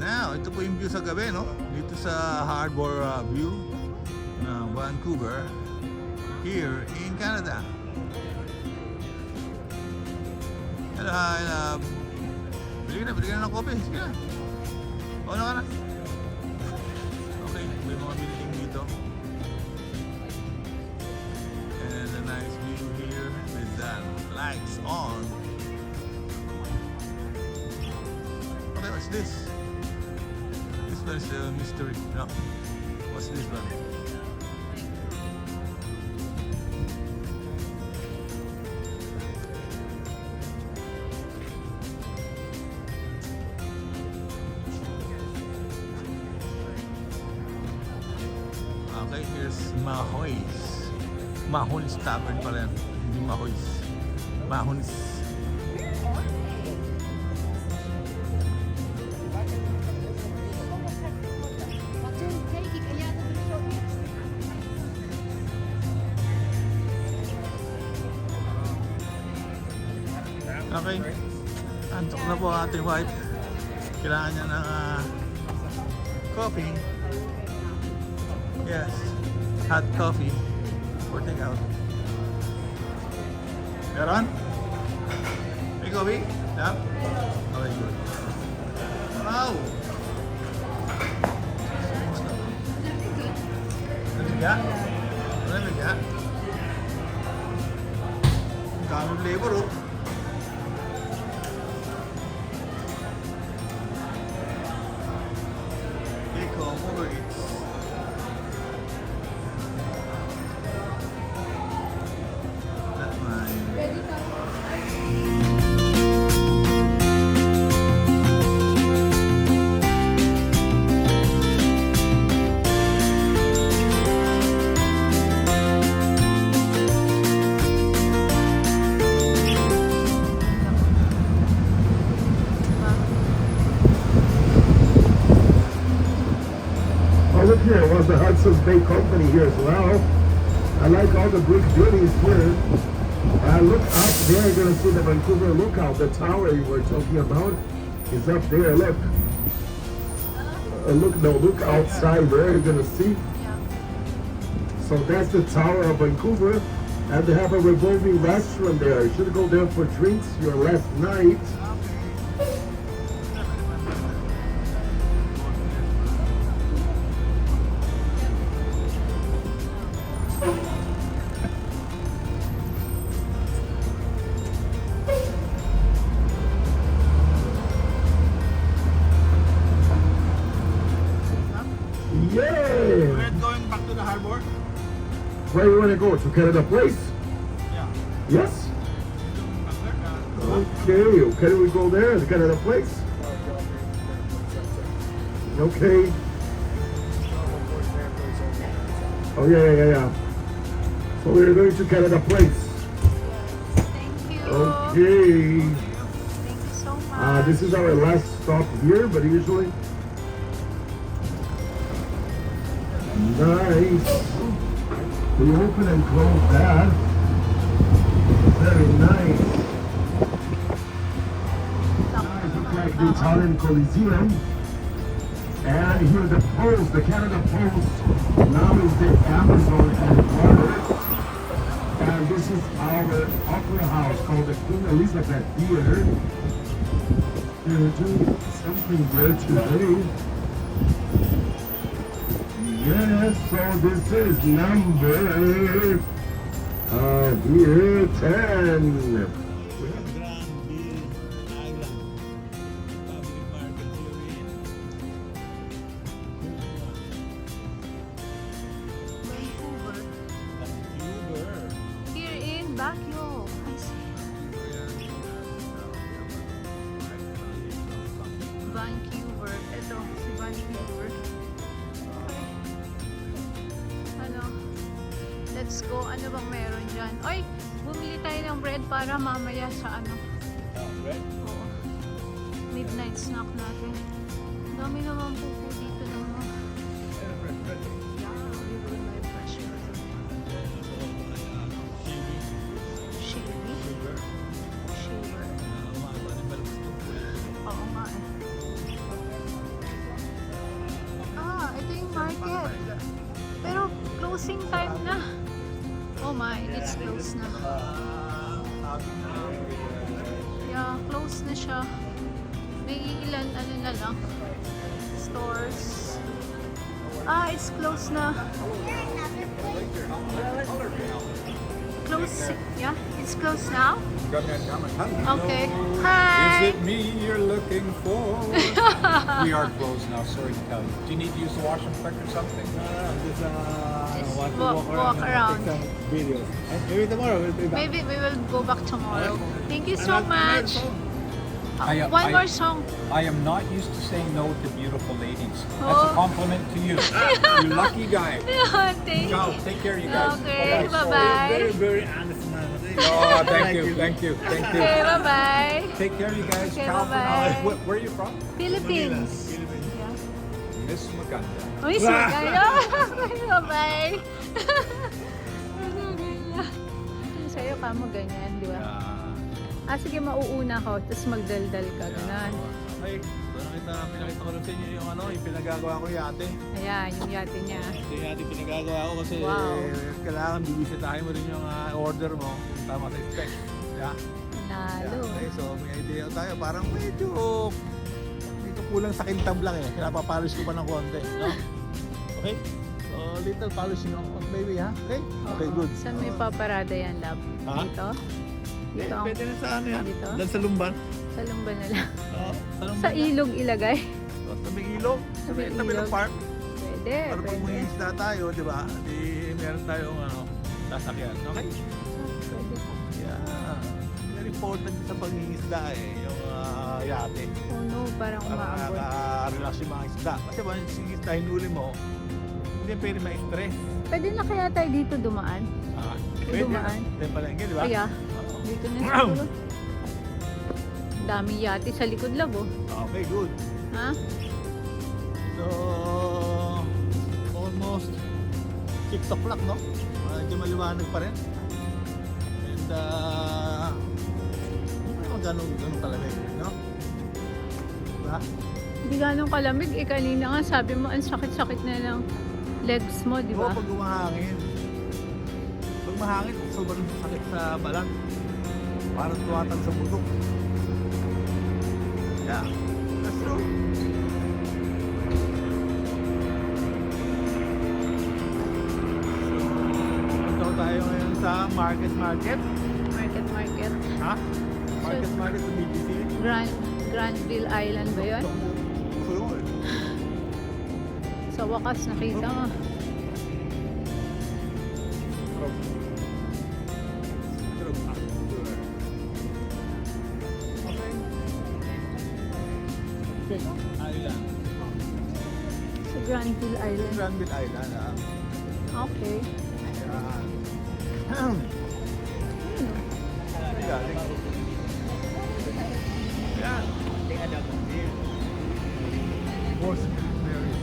Now, ito po yung view sa gabi, no? Dito sa Harbor View ng Vancouver, here in Canada. Hello, hi, love. Bili ka na ng kopi. Sige na. O, ano ka na? Okay, may mga building dito. And a nice view here with the lights on. Okay, what's this? This one is a mystery. No. What's this one? Okay, here's Mahoy's. Mahon's Tavern pala yan. Hindi Mahoy's. Mahon's. Okay. Antok na po ang ating wife. Kailangan niya ng coffee. Yes. Hot coffee. For take out. Meron? May coffee? Yeah? Okay, good. Wow! Naliga? Naliga? Dami flavor, oh. Over it. That's mine. Look here, was the Hudson's Bay Company here as well. I like all the brick buildings here. Look up there, you're gonna see the Vancouver Lookout, the tower you were talking about is up there. Look, look outside there. You're gonna see. So that's the Tower of Vancouver, and they have a revolving restaurant there. You should go there for drinks your last night. Yeah! We're going back to the harbor? Where you want to go? To Canada Place? Yeah. Yes? Okay, can we go there? To Canada Place? Okay. Oh, yeah. So we're going to Canada Place. Thank you. Okay. Thank you so much. This is our last stop here, but usually... Nice. We open and close that. Very nice. Nice. Look like the Italian Coliseum. And here the Post, the Canada Post. Now is the Amazon headquarters. And this is our opera house called the Queen Elizabeth Theater. They're doing something there today. Yes, so this is number here 10. We have Granville Island Public Market here Vancouver. in Vancouver. Here in Baguio. I see. Vancouver. Ito, si Vancouver. Okay. Ano? Let's go. Ano bang meron dyan? Oy! Bumili tayo ng bread para mamaya sa ano. Right? Oo. Midnight snack natin. Ang dami naman po dito ng mga... Yeah, I'll give you my fresh bread. Shavy? Shaver. Oo nga eh. closing time na. Oh my, it's closed na. Yeah, close na siya. May ilan, ano na lang, stores. Ah, it's closed na. Close, yeah, it's closed now. Okay. Hi. Is it me you're looking for? We are closed now, sorry to tell you. Do you need to use the washroom quick or something? Just walk around. Take some videos. Maybe tomorrow we'll be back. Maybe we will go back tomorrow. Thank you so much. One more song. I am not used to saying no to beautiful ladies. That's Oh. a compliment to you. You lucky guy. Thank Ciao. you. Take care, you guys. Okay, Bye-bye. bye-bye. Very honest man. Oh, thank you. Thank you. Okay, bye-bye. Take care, you guys. Okay, Ciao for bye-bye. now. Where are you from? Philippines. Miss Maganda. Uy, sigay. Bye-bye. Sa'yo ka mo ganyan, di ba? Ah, sige, mauuna ko, tapos magdaldal ka, ganun. Okay, pinakita ko rin sa inyo yung ano, yung pinagagawa ko yate. Ayan, yung yate niya. Ito yung yate pinagagawa ko kasi Wow. kailangan bibisitahin mo rin yung order mo tama sa specs. Yeah. Nalo. Okay, so may idea tayo. Parang medyo dito kulang sa kintab lang eh. Pinapapolish ko pa ng konti. No? Okay? So little polishing of maybe ha? Okay? Okay, good. Saan may paparada yan, love? Ha? Dito? Dito? ang- Pwede na sa ano yan? Dito? Dahil sa lumban. Sa lumban na lang. Oo, sa lumban. Sa ilog ilagay? So, tabi ilog. Tabi Tabi ng ilog. park. Pwede, Para pag pwede. mangingisda tayo, di ba? Di meron tayong ano, sasakyan. Okay? Pwede. Yeah. Very important sa pangingisda eh, yung yate. Oh no, parang Para umaabot. nakaka-relax yung mga isda. Kasi ba yung isda hinuli mo, hindi pwede ma-stress. Pwede na kaya tayo dito dumaan? Ah, Dumaan. Ito yung palengke, di ba? Kaya, Oo. dito na siguro. Dami yate sa likod, love, oh. Okay, good. Ha? So, almost 6 o'clock, no? Medyo maliwanag pa rin. And, hindi naman ganun talaga yun, no? Diba? Hindi ganong kalamig. Eh, kanina nga sabi mo, ang sakit-sakit na ng legs mo, di Oo, ba? pag umahangin. Pag mahangin, sobrang sakit sa balat. Parang tuwatan sa butok. Yeah, that's true. So, tayo ngayon sa market. Market. Ha? Market sa BGC. Granville Island ba yun? Gusto ko eh. Sa wakas, nakita mo. Okay. Island. Sa Granville Island. Granville Island, ah. Okay. Yan. Ano? Galing. Yan. Horse Berry.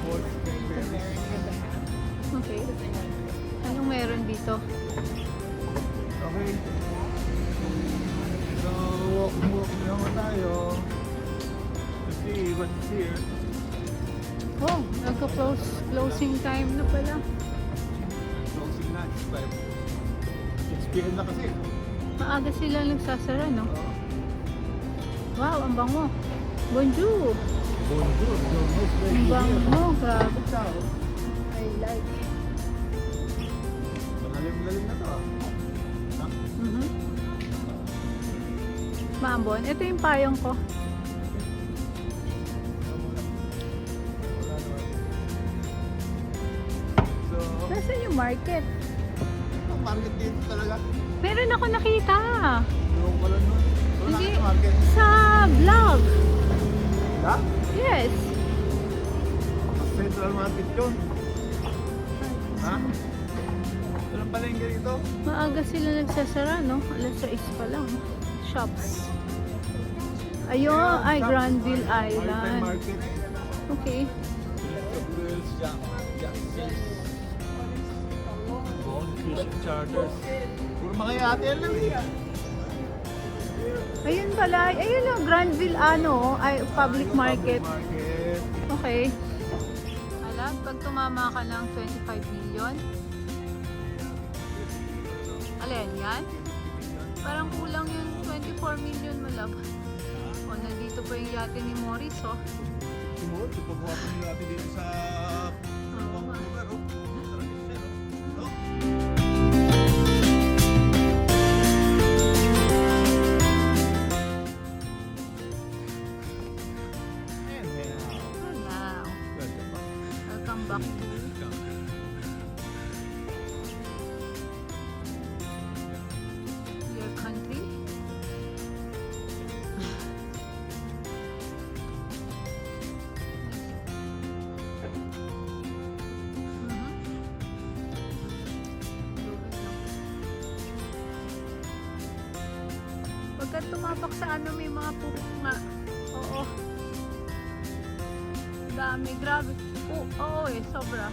Horse Berry. Okay. Anong meron dito? Okay. So, walk naman tayo. Let's see what's here. Oh, closing time na pala. Closing na. It's 6 p.m. na kasi. Maaga sila nagsasara, no? Oo. Wow, ang bango. Bonjour. Bonjour. Ang bango. Grabe. Ciao. I like. Malalim-lalim na to ah. Ha? Mhm. Maambon. Ito yung payong ko. Wala naman. So, Nasaan yung market? ang market dito talaga. Meron ako nakita. Yung pala nun. Wala Hindi. ka market. Sa vlog. Ha? Yes. Central Market yun. Ha? Walang palengke dito. Maaga sila nagsasara, no? Alas 6 pa lang. Shops. Ayun, ay Granville Maritime Island. Market. Okay. Grills, Jack Bone Fishing Charters. Puro mga yate yan lang eh. Ayun pala. Ayun lang, Granville ano, ay public market. Market. Okay. Ala, yan? Pag tumama ka ng 25 million? Alin yan? Parang kulang yung 24 million mo, love. O, nandito pa yung yate ni Morris, oh. Sumuot, ipagawa ko nila natin dito sa Oo nga. lugar, oh. Sarap yung sir, oh. No? And Now, welcome back. welcome back to your country. Huwag kang tumapak sa ano, may mga pupo nga. Oo. Dami, grabe. Oo eh, sobra.